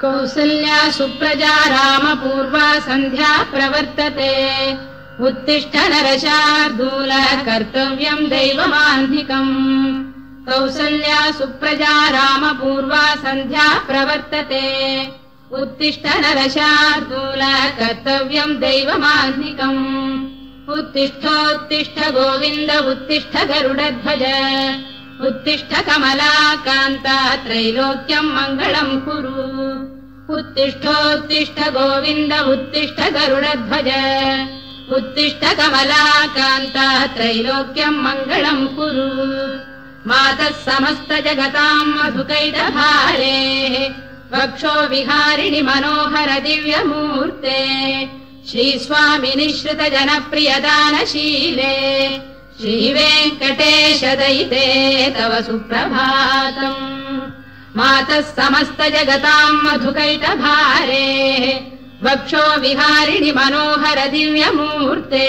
कौसल्या सुप्रजा रामपूर्वा सन्ध्या प्रवर्तते उत्तिष्ठ नरशार्दूल कर्तव्यम् दैवमाह्निकम् कौसल्या सुप्रजा रामपूर्वा सन्ध्या प्रवर्तते उत्तिष्ठ नरशार्दूल कर्तव्यम् दैवमाह्निकम् उत्तिष्ठोत्तिष्ठ गोविन्द उत्तिष्ठ गरुडध्वज उत्तिष्ठ कमलाकान्ता त्रैलोक्यम् मङ्गलम् कुरु उत्तिष्ठोत्तिष्ठ गोविन्द उत्तिष्ठ गरुडध्वज उत्तिष्ठ कमलाकान्ता त्रैलोक्यम् मङ्गलम् कुरु मातः समस्त जगताम् मधुकैटभारे वक्षो विहारिणि मनोहर दिव्यमूर्ते श्रीस्वामि निःश्रित जनप्रियदानशीले श्रीवेङ्कटेश दयिते तव सुप्रभातम् मातः समस्त जगताम् मधुकैटभारे वक्षो विहारिणि मनोहर दिव्यमूर्ते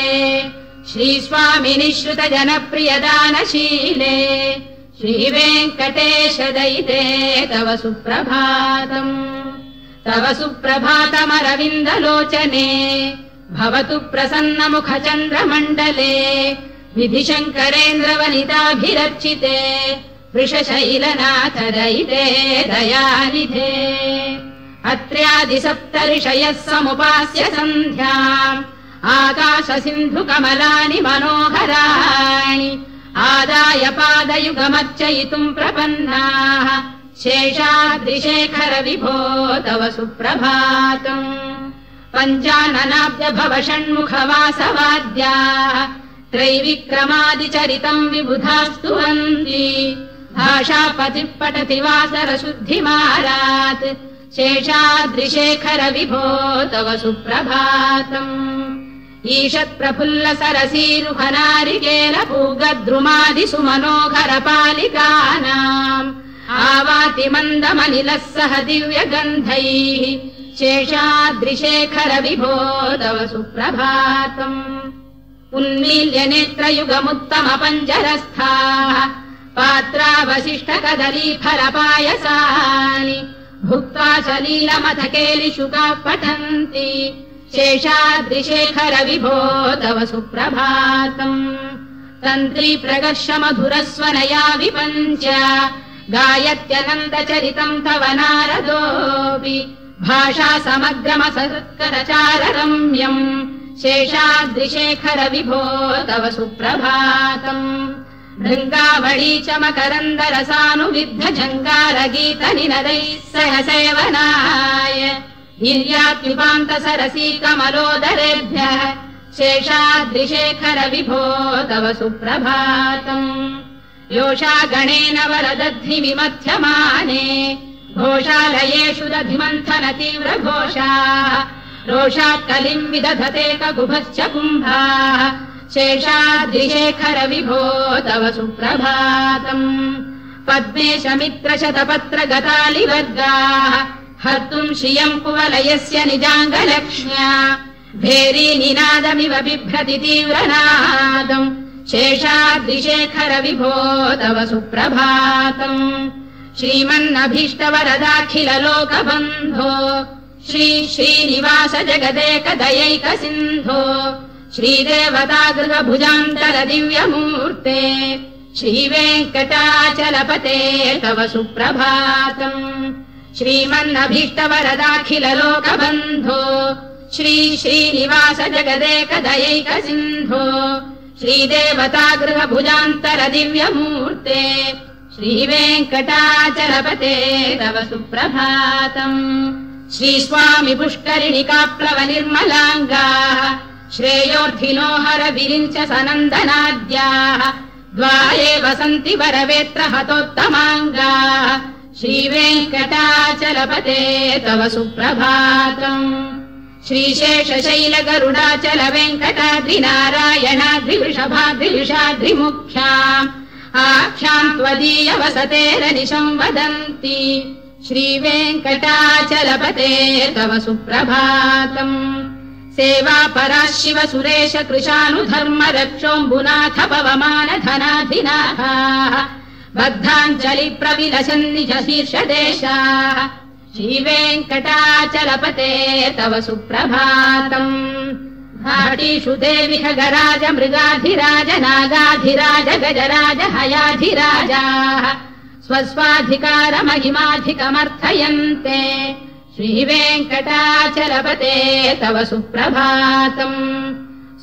श्रीस्वामि निःश्रित जनप्रियदानशीले श्रीवेङ्कटेश दयिते तव सुप्रभातम् तव सुप्रभातमरविन्दलोचने भवतु प्रसन्नमुख चन्द्रमण्डले विधिशङ्करेन्द्रवनिताभिरर्चिते वृषशैलनाथ दयिते दयानिधे अत्र्यादिसप्तऋषयः समुपास्य सन्ध्याम् आकाश सिन्धु कमलानि मनोहराणि आदाय पादयुगमर्चयितुम् प्रपन्नाः शेषाद्रिशेखर विभो तव सुप्रभातम् पञ्चाननाब्ज भव षण्मुखवासवाद्याः त्रैविक्रमादिचरितम् विबुधास्तुवन्ति भाषापतिः पठति वासरशुद्धिमारात् शेषाद्रिशेखर विभो तव सुप्रभातम् ईषत्प्रफुल्ल सरसीरुहनारिकेल पूगद्रुमादिषु मनोहर पालिकानाम् आवाति मन्दमनिलः सह दिव्यगन्धैः शेषाद्रिशेखर विभो तव सुप्रभातम् उन्मील्य नेत्रयुगमुत्तम पञ्जरस्थाः पात्रावशिष्ट कदलीफलपायसानि भुक्त्वा सलीलमथ केलिशुकाः पठन्ति शेषाद्रिशेखर विभो तव सुप्रभातम् तन्त्री प्रगर्ष मधुरस्वनया विपञ्च गायत्यनन्दचरितम् तव नारदोऽपि भाषा समग्रमसत्करचाररम्यम् शेषाद्रिशेखर विभो तव सुप्रभातम् भृङ्गावळी च मकरन्दरसानुविद्ध जङ्गारगीतनिनदैः सह सेवनाय गिर्यात्युपान्त सरसी कमलोदरेभ्यः शेषाद्रिशेखर विभो तव सुप्रभातम् योषा गणेन वरदध्नि विमथ्यमाने घोषालयेषु दधिमन्थन तीव्र घोषाः रोषात् कलिम् विदधते ककुभश्च कुम्भाः शेषाद्रिशेखर विभो तव सुप्रभातम् पद्मेश मित्र शतपत्र गतालिवर्गाः हर्तुम् श्रियम् कुवलयस्य निजाङ्गलक्ष्म्या भेरी निनादमिव बिभ्रति तीव्रनादम् शेषाद्रिशेखर विभो तव सुप्रभातम् श्रीमन्नभीष्टवरदाखिल लोकबन्धो श्री श्रीनिवास जगदेक दयैक सिन्धो श्रीदेवतागृह भुजान्तर दिव्यमूर्ते श्रीवेङ्कटाचलपते तव सुप्रभातम् श्रीमन्नभीष्टवरदाखिल लोकबन्धो श्री श्रीनिवास जगदेक दयैक सिन्धो श्रीदेवतागृह भुजान्तर दिव्यमूर्ते श्रीवेङ्कटाचलपते तव सुप्रभातम् श्रीस्वामि पुष्करिणिकाप्लव निर्मलाङ्गाः श्रेयोर्थिनो हर विरिञ्च सनन्दनाद्याः द्वारे वसन्ति वरवेत्र हतोत्तमाङ्गाः श्रीवेङ्कटाचलपते तव सुप्रभातम् श्रीशेषशैल गरुडाचल वेङ्कटाद्रिनारायणाद्रिवृषभाद्रिविषाद्रिमुख्याम् आख्याम् त्वदीय वसतेरनिशम् वदन्ति श्रीवेङ्कटाचलपते तव सुप्रभातम् सेवा परा शिव सुरेश कृशानुधर्म रक्षोऽम्बुनाथ पवमान धनाधिनाः बद्धाञ्जलि प्रविलसन् निज शीर्षदेशाः श्रीवेङ्कटाचलपते तव सुप्रभातम् घाटीषु देवि खगराज मृगाधिराज नागाधिराज गजराज हयाधिराजाः स्वस्वाधिकारमहिमाधिकमर्थयन्ते श्रीवेङ्कटाचलपते तव सुप्रभातम्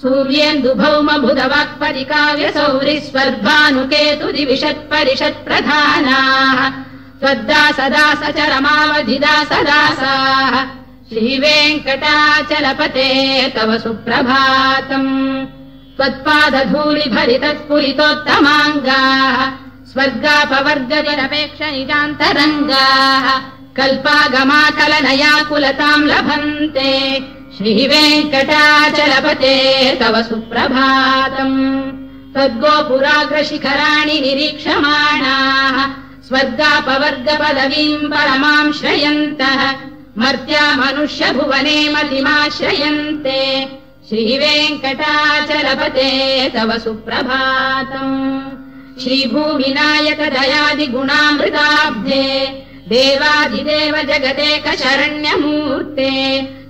सूर्येन्दुभौम बुधवक्परिकाव्यसौरिस्वर्भानुकेतुदिविषत्परिषत्प्रधानाः त्वद्दासदासचरमावधिदासदासाः श्रीवेङ्कटाचलपते तव सुप्रभातम् त्वत्पादधूलिभरितस्फुरितोत्तमाङ्गाः स्वर्गापवर्गनिरपेक्ष निजान्तरङ्गाः कल्पागमाकलनयाकुलताम् लभन्ते श्रीवेङ्कटाचलपते तव सुप्रभातम् त्वद्गोपुराग्रशिखराणि निरीक्षमाणाः स्वर्गापवर्गपदवीम् परमाम् श्रयन्तः मर्त्या मनुष्यभुवने मतिमाश्रयन्ते श्रीवेङ्कटाचलपते तव सुप्रभातम् श्रीभूविनायक दयादिगुणामृताब्धे देवादिदेव जगदेक शरण्यमूर्ते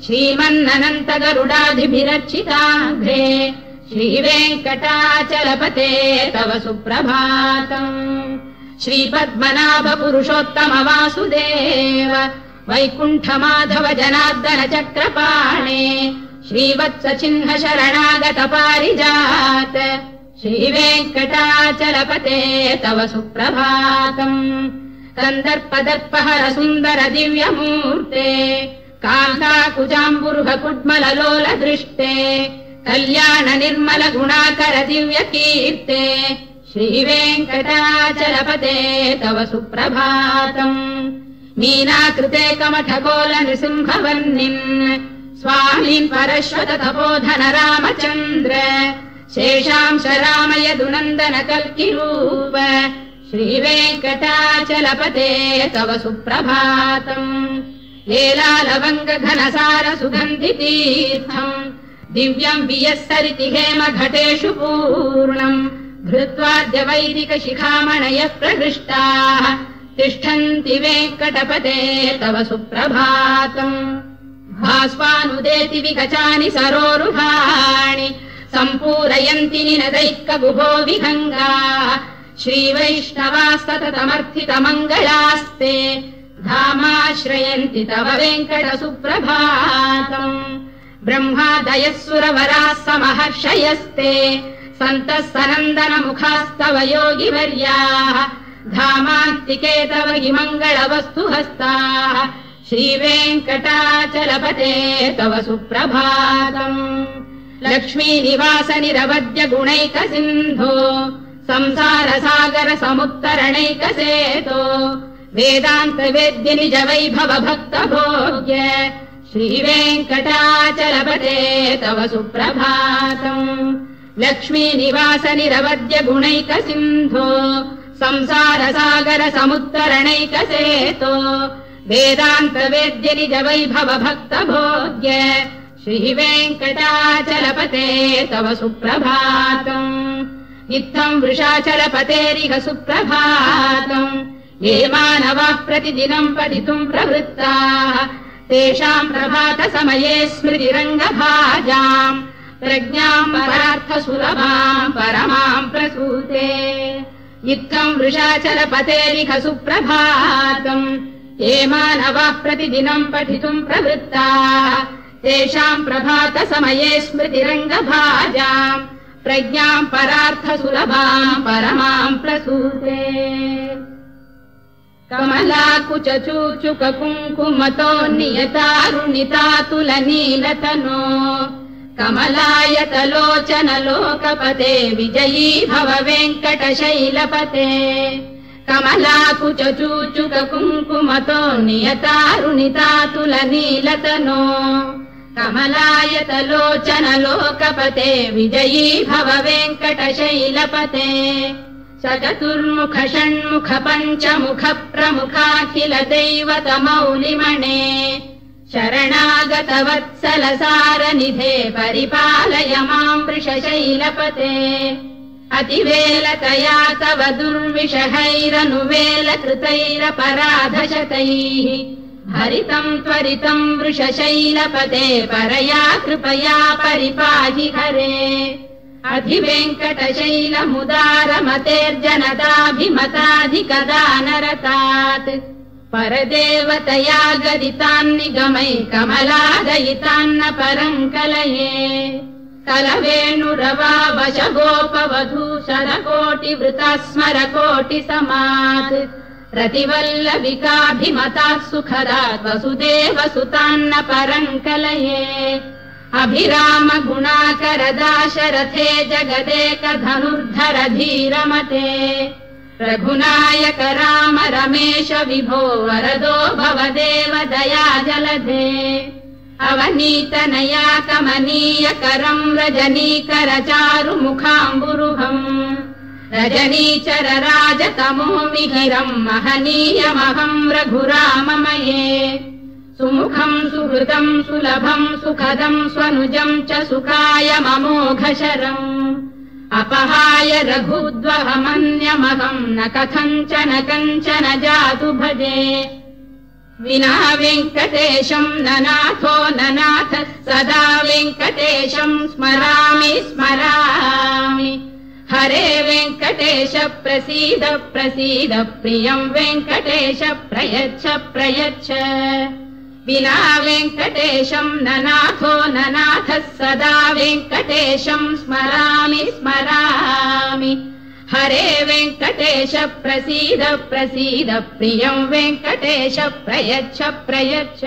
श्रीमन्ननन्त गरुडादिभिरर्चिताघ्रे श्रीवेङ्कटाचलपते तव सुप्रभातम् श्रीपद्मनाभ पुरुषोत्तम वासुदेव वैकुण्ठ माधव जनार्दन चक्रपाणे श्रीवत्स चिह्न शरणागत पारिजात श्रीवेङ्कटाचलपते तव सुप्रभातम् कन्दर्पदर्पहर सुन्दर दिव्यमूर्ते कान्ताकुजाम्बुरुह कुड्मललोल दृष्टे कल्याण निर्मल गुणाकर दिव्यकीर्ते श्रीवेङ्कटाचलपते तव सुप्रभातम् मीनाकृते कमठकोल नृसिंहवर्णिन् स्वामीन् परश्वत तपोधन रामचन्द्र शेषांश रामयदुनन्दन कल्किरूप श्रीवेङ्कटाचलपते तव सुप्रभातम् लीलालवङ्ग घनसार सुगन्धितीर्थम् दिव्यम् वियस्सरिति हेम घटेषु पूर्णम् धृत्वाद्य वैदिक शिखामणयः प्रहृष्टाः तिष्ठन्ति वेङ्कटपते तव सुप्रभातम् भास्वानुदेति विगचानि सरोरुहाणि सम्पूरयन्ति निनदैकगुभो विहङ्गाः श्रीवैष्णवास्ततमर्थितमङ्गलास्ते धामाश्रयन्ति तव वेङ्कट सुप्रभातम् ब्रह्मादयः सुरवराः समहर्षयस्ते सन्तः सनन्दन मुखास्तव योगिवर्याः धामान्तिके तव हि मङ्गलवस्तु हस्ताः श्रीवेङ्कटाचलपते तव सुप्रभातम् लक्ष्मीनिवास निरवद्य गुणैक सिन्धो संसार सागर समुत्तरणैक सेतो वेदान्त वेद्य निज वैभव भक्त भोग्य श्रीवेङ्कटाचलपते तव सुप्रभातम् लक्ष्मीनिवास निरवद्य गुणैक सिन्धो संसार सागर समुत्तरणैक सेतो वेदान्त वेद्य निज वैभव भक्त भोग्य श्रीवेङ्कटाचलपते तव सुप्रभातम् इत्थम् वृषाचलपतेरिह सुप्रभातम् ये मानवाः प्रतिदिनम् पठितुम् प्रवृत्ताः तेषाम् प्रभात समये स्मृतिरङ्गभाजाम् प्रज्ञाम् परार्थ सुलभाम् परमाम् प्रसूते इत्थम् वृषाचलपतेरिह सुप्रभातम् ये मानवाः प्रतिदिनम् पठितुम् प्रवृत्ताः तेषाम् प्रभात समये स्मृतिरङ्गभाजाम् प्रज्ञाम् परार्थ सुलभाम् परमाम् प्रसूते कमलाकुच चूचुक कुङ्कुमतो नियतारुणितातुल नीलतनो कमलायतलोचन लोकपते विजयी भव वेङ्कटशैलपते कमलाकुच चूचुक कुङ्कुमतो नियतारुणितातुल नीलतनो कमलायतलोचन लोकपते विजयी भव वेङ्कटशैलपते सचतुर्मुख षण्मुख पञ्चमुख प्रमुखाखिल दैवतमौलिमणे शरणागत वत्सल सारनिधे परिपालय माम् वृषशैलपते अतिवेलतया तव दुर्विषहैरनुवेलकृतैरपराधशतैः हरितम् त्वरितम् वृषशैलपते परया कृपया परिपाहि हरे अधिवेङ्कटशैलमुदारमतेर्जनताभिमताधिकदानरतात् परदेवतया गदितान्निगमै कमलादयितान्न परम् कलये कलवेणुरवावशगोपवधू शरकोटिवृता स्मरकोटिसमात् रतिवल्लविकाभिमताः सुखदात् वसुदेवसुतान्न परम् कलये अभिराम गुणाकरदाशरथे जगदेकधनुर्धर धीरमते रघुनायक राम रमेश विभो वरदो भवदेव दया जलधे अवनीतनया कमनीयकरम् रजनीकर चारुमुखाम्बुरुहम् रजनीचर राजतमो मिहिरम् महनीयमहम् रघुराममये सुमुखम् सुहृदम् सुलभम् सुखदम् स्वनुजम् च सुखायममोघशरम् अपहाय रघुद्वहमन्यमहम् न कथञ्चन कञ्चन जातु भजे विना वेङ्कटेशम् ननाथो ननाथः सदा वेङ्कटेशम् स्मरामि स्मरामि हरे वेङ्कटेश प्रसीद प्रसीद प्रियम् वेङ्कटेश प्रयच्छ प्रयच्छ विना वेङ्कटेशम् ननाथो ननाथः सदा वेङ्कटेशम् स्मरामि स्मरामि हरे वेङ्कटेश प्रसीद प्रसीद प्रियम् वेङ्कटेश प्रयच्छ प्रयच्छ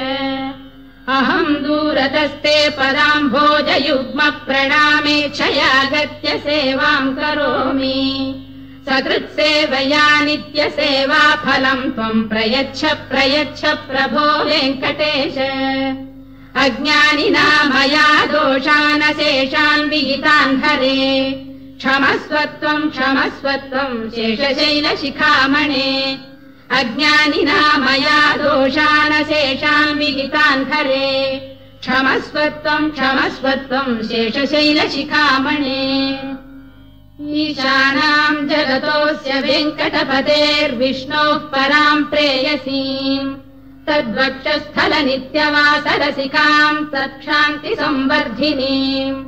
अहम् दूरतस्ते पदाम्भोजयुग्म प्रणामे क्षयागत्य सेवाम् करोमि सकृत्सेवया नित्यसेवा फलम् त्वम् प्रयच्छ प्रयच्छ प्रभो वेङ्कटेश अज्ञानिना मया दोषानशेषान् विहितान् हरे क्षमस्वत्वम् शेषशैलशिखामणे अज्ञानिना मया दोषानशेषान् विहितान् हरे क्षमस्वत्वम् शेषशैलशिखामणे ईशानाम् जगतोऽस्य वेङ्कटपतेर्विष्णोः पराम् प्रेयसीम् तद्वक्षस्थलनित्यवासरसिकाम् तत्क्षान्ति संवर्धिनीम्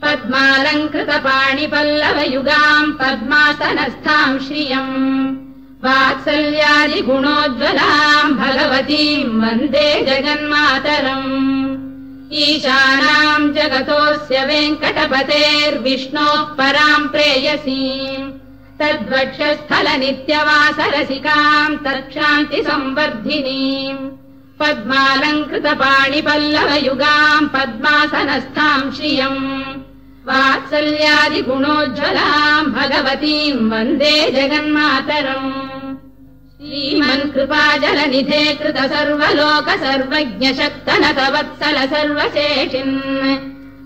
पद्मालङ्कृतपाणिपल्लवयुगाम् पद्मासनस्थाम् श्रियम् वात्सल्यादिगुणोज्ज्वलाम् भगवतीम् वन्दे जगन्मातरम् ईशानाम् जगतोऽस्य वेङ्कटपतेर्विष्णोः पराम् प्रेयसीम् तद्वक्षस्थलनित्यवासरसिकाम् तत्क्षान्ति संवर्धिनीम् पद्मालङ्कृतपाणिपल्लवयुगाम् पद्मासनस्थाम् श्रियम् वात्सल्यादिगुणोज्ज्वलाम् भगवतीम् वन्दे जगन्मातरम् श्रीमन्कृपाजलनिधे कृत सर्वलोक सर्वज्ञ शक्तनत वत्सल सर्वशेषिन्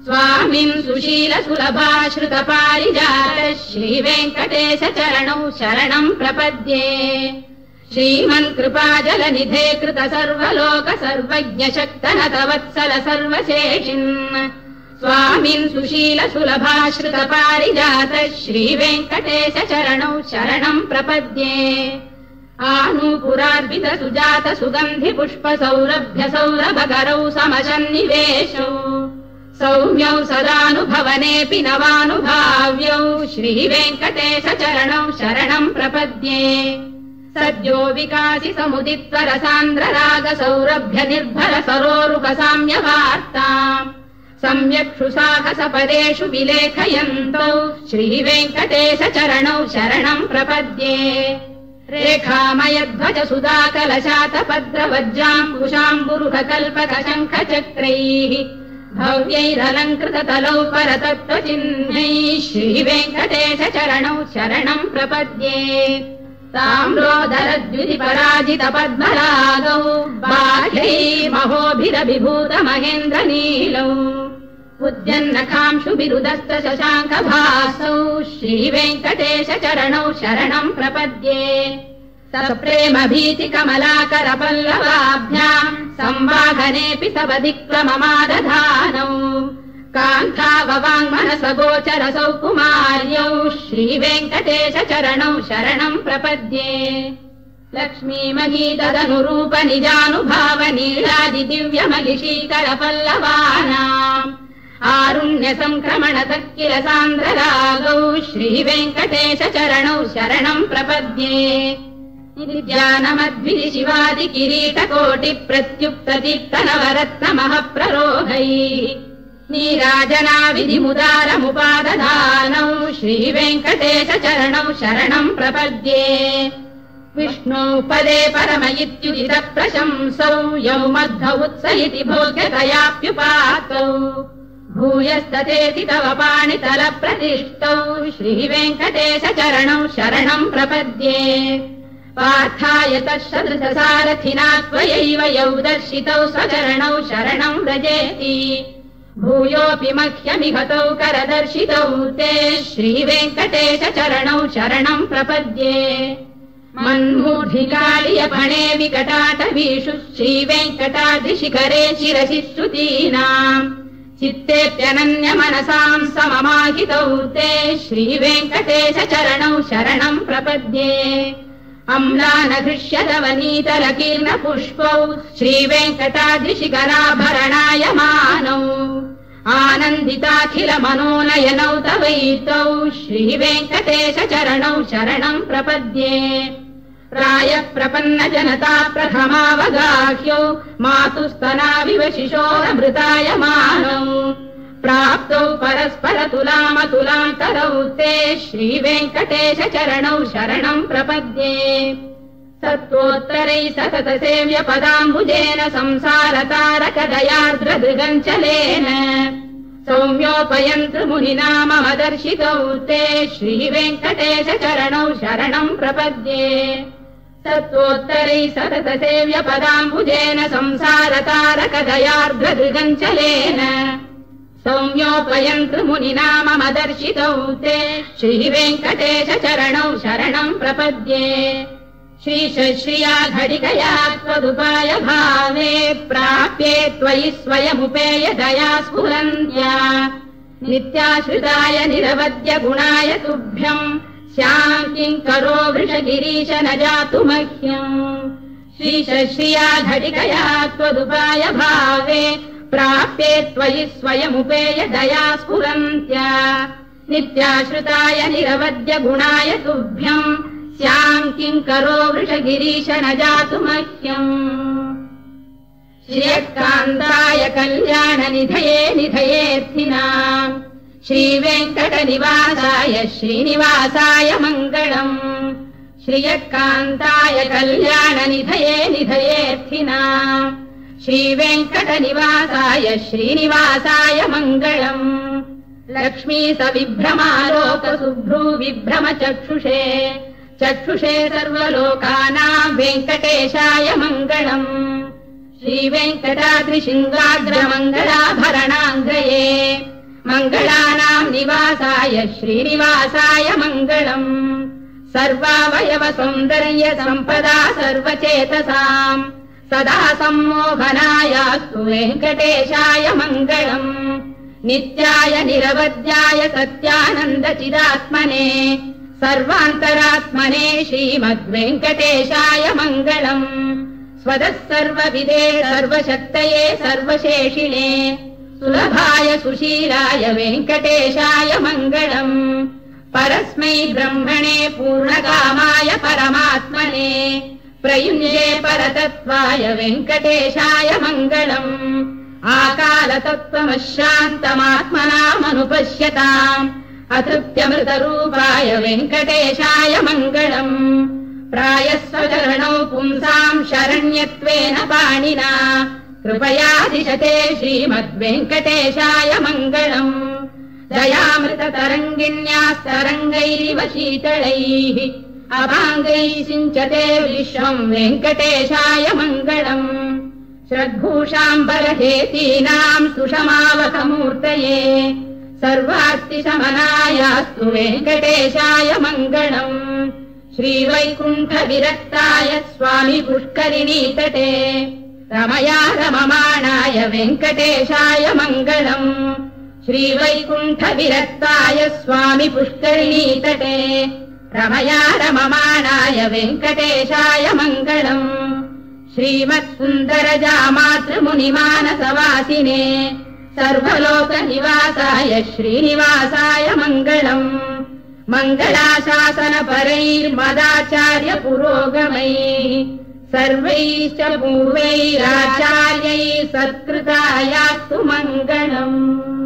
स्वामिन् सुशील सुलभाश्रित पारिजात श्रीवेङ्कटेश चरणौ शरणम् प्रपद्ये श्रीमन्कृपाजलनिधे कृत सर्वलोक सर्वज्ञ शक्तनत वत्सल सर्वशेषिन् स्वामिन् सुशील सुलभाश्रित पारिजात श्रीवेङ्कटेश चरणौ शरणम् प्रपद्ये आनूपुरार्पित सुजात सुगन्धि पुष्प सौरभ्य सौरभकरौ समशन्निवेशौ सौम्यौ सदानुभवनेऽपि नवानुभाव्यौ श्रीवेङ्कटेश चरणौ शरणम् प्रपद्ये सद्यो विकासि समुदित्व रसान्द्र राग सौरभ्य निर्भर सरोरुपसाम्यवार्ताम् सम्यक्षु साहसपदेषु विलेखयन्तौ श्रीवेङ्कटेश चरणौ शरणम् प्रपद्ये रेखामयध्वज सुधाकलशातपद्रवज्राङ्कुशाम्बुरुहकल्पक शङ्खचक्रैः भव्यैरलङ्कृततलौ परतत्त्वचिह्नैः श्रीवेङ्कटेश चरणौ शरणम् प्रपद्ये ताम्रोदरद्युतिपराजित पद्मरागौ बाह्यैर्महोभिरभिभूत महेन्द्रनीलौ उद्यन्नखांशुभिरुदस्त शशाङ्कभासौ श्रीवेङ्कटेश चरणौ शरणम् प्रपद्ये सप्रेम भीति कमलाकर पल्लवाभ्याम् संवाहनेऽपि सवधिक्रममादधानौ कान्ताववाङ्मनसगोचरसौ कुमार्यौ श्रीवेङ्कटेश चरणौ शरणम् प्रपद्ये लक्ष्मीमहीतदनुरूप निजानुभाव नीलादिदिव्यमलिशीकर पल्लवानाम् आरुण्य संक्रमण तक्किल सान्द्ररागौ श्रीवेङ्कटेश चरणौ शरणम् प्रपद्ये नित्यानमद्भिः शिवादि किरीटकोटि प्रत्युक्त दीप्तनवरत्नमः प्ररोहैः नीराजना विधिमुदारमुपादधानौ श्रीवेङ्कटेश चरणौ शरणम् प्रपद्ये विष्णौ पदे परम इत्युदित प्रशंसौ यौ मध्व उत्स इति भोग्यतयाप्युपातौ भूयस्तथेति तव पाणितल प्रतिष्ठौ श्रीवेङ्कटेश चरणौ शरणम् प्रपद्ये पार्थाय तत्सदृशसारथिना त्वयैव यौ दर्शितौ स्वचरणौ शरणम् व्रजेति भूयोऽपि मह्यमिहतौ करदर्शितौ ते श्रीवेङ्कटेश चरणौ शरणम् प्रपद्ये मन्मूढिकालियपणे विकटाटवीषु श्रीवेङ्कटाद्रिशिखरे शिरसि श्रुतीनाम् चित्तेऽप्यनन्यमनसाम् सममाहितौ ते श्रीवेङ्कटेश चरणौ शरणम् प्रपद्ये अम्लानघृष्यदवनीतलकीर्णपुष्पौ श्रीवेङ्कटाद्रिशिखराभरणायमानौ आनन्दिताखिल मनोनयनौ तवैतौ श्रीवेङ्कटेश चरणौ शरणम् प्रपद्ये प्रायः प्रपन्न जनता प्रथमावगाह्यौ मातुस्तनाविव शिशोरमृतायमानौ प्राप्तौ परस्पर तुलामतुलान्तरौ ते श्रीवेङ्कटेश चरणौ शरणम् प्रपद्ये सत्त्वोत्तरैः सतत सेव्य पदाम्बुजेन संसारतारकदयार्द्रदृगञ्चलेन सौम्योपयन्तृ मुनिना मम दर्शितौ ते श्रीवेङ्कटेश चरणौ शरणम् प्रपद्ये सत्त्वोत्तरैः सतत सेव्य पदाम्बुजेन संसारतारकदयार्द्रदृगञ्चलेन सौम्योपयन्तृ मुनिना मम दर्शितौ ते श्रीवेङ्कटेश चरणौ शरणम् प्रपद्ये श्रीशश्रिया घटिकया त्वदुपाय भावे प्राप्ये त्वयि स्वयमुपेय दया स्फुरन्त्या नित्याश्रिताय निरवद्य गुणाय तुभ्यम् स्याम् किङ्करो वृषगिरीश न जातु मह्यम् श्रीशश्रिया घटिकया त्वदुपाय भावे प्राप्ये त्वयि स्वयमुपेय दया स्फुरन्त्या नित्याश्रिताय निरवद्य गुणाय तुभ्यम् स्याम् किङ्करो वृषगिरीश न जातु मह्यम् श्रियकान्ताय कल्याणनिधये निधयेऽर्थिनाम् श्रीवेङ्कटनिवासाय श्रीनिवासाय मङ्गलम् श्रियकान्ताय कल्याणनिधये निधयेऽर्थिनाम् श्रीवेङ्कटनिवासाय श्रीनिवासाय मङ्गलम् लक्ष्मी सविभ्रमालोक शुभ्रू विभ्रम चक्षुषे चक्षुषे सर्वलोकानाम् वेङ्कटेशाय मङ्गलम् श्रीवेङ्कटाद्रिशृङ्गाग्रमङ्गलाभरणाङ्गये मङ्गलानाम् निवासाय श्रीनिवासाय मङ्गलम् सर्वावयव सौन्दर्य सम्पदा सर्वचेतसाम् सदा सम्मोहनायास्तु वेङ्कटेशाय मङ्गलम् नित्याय निरवध्याय सत्यानन्दचिदात्मने सर्वान्तरात्मने श्रीमद्वेङ्कटेशाय मङ्गलम् स्वदः सर्वविदे सर्वशक्तये सर्वशेषिणे सुलभाय सुशीलाय वेङ्कटेशाय मङ्गलम् परस्मै ब्रह्मणे पूर्णकामाय परमात्मने प्रयुञ्जे परतत्त्वाय वेङ्कटेशाय मङ्गलम् आकालतत्त्वमशान्तमात्मनामनुपश्यताम् अतृप्त्यमृतरूपाय वेङ्कटेशाय मङ्गलम् प्रायस्वचरणौ पुंसाम् शरण्यत्वेन पाणिना कृपयादिशते श्रीमद्वेङ्कटेशाय मङ्गलम् दयामृततरङ्गिण्यास्तरङ्गैरिव शीतलैः अभाङ्गैः सिञ्चते विश्वम् वेङ्कटेशाय मङ्गलम् श्रद्भूषाम्बरहेतीनाम् सुषमावकमूर्तये सर्वार्तिशमनायास्तु वेङ्कटेशाय मङ्गलम् श्रीवैकुण्ठविरक्ताय स्वामि पुष्करिणीतटे रमया रममाणाय वेङ्कटेशाय मङ्गलम् श्रीवैकुण्ठविरक्ताय स्वामि पुष्करिणीतटे रमया रममाणाय वेङ्कटेशाय मङ्गलम् श्रीमत्सुन्दरजामातृमुनिमानसवासिने सर्वलोकनिवासाय श्रीनिवासाय मङ्गलम् मङ्गलाशासनपरैर्मदाचार्य पुरोगमैः सर्वैश्च पूर्वैराचार्यैः सत्कृतायास्तु मङ्गलम्।